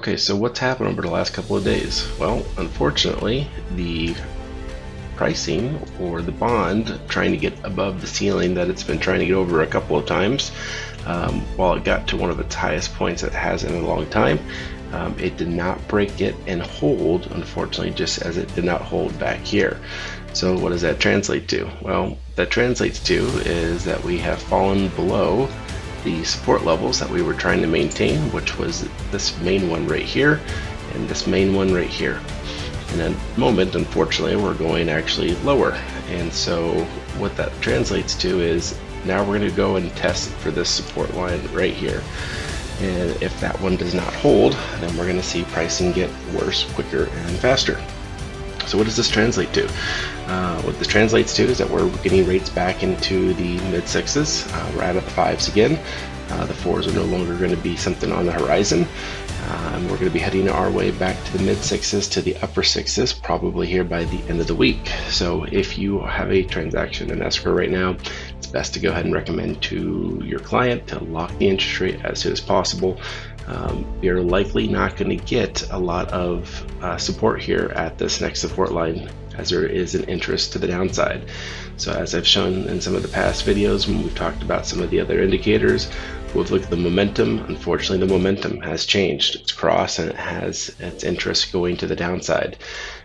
Okay, so what's happened over the last couple of days? Well, unfortunately, the pricing or the bond trying to get above the ceiling that it's been trying to get over a couple of times, while it got to one of its highest points it has in a long time, it did not break it and hold, unfortunately, just as it did not hold back here. So what does that translate to? Well, that translates to is that we have fallen below the support levels that we were trying to maintain, which was this main one right here and this main one right here. In a moment, unfortunately, we're going actually lower. And so what that translates to is now we're going to go and test for this support line right here. And if that one does not hold, then we're going to see pricing get worse, quicker, and faster. So what does this translate to? What this translates to is that we're getting rates back into the mid sixes. We're out of the fives again. The fours are no longer going to be something on the horizon. We're going to be heading our way back to the mid sixes to the upper sixes, probably here by the end of the week. So if you have a transaction in escrow right now, it's best to go ahead and recommend to your client to lock the interest rate as soon as possible. You're likely not going to get a lot of support here at this next support line, as there is an interest to the downside. So as I've shown in some of the past videos when we've talked about some of the other indicators, we've looked at the momentum. Unfortunately, the momentum has changed. It's crossed and it has its interest going to the downside.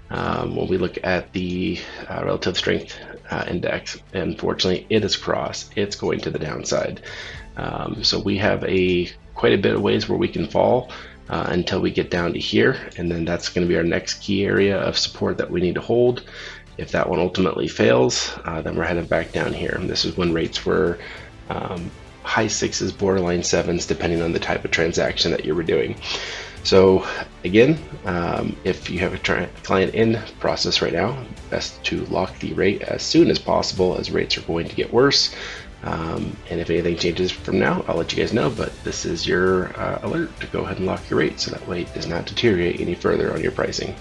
When we look at the relative strength index, unfortunately, it is crossed. It's going to the downside. So we have quite a bit of ways where we can fall until we get down to here, and then that's going to be our next key area of support that we need to hold. If that one ultimately fails, then we're heading back down here. And this is when rates were high sixes, borderline sevens, depending on the type of transaction that you were doing. So again, if you have a client in process right now, best to lock the rate as soon as possible, as rates are going to get worse. And if anything changes from now, I'll let you guys know, but this is your alert to go ahead and lock your rate so that way it does not deteriorate any further on your pricing.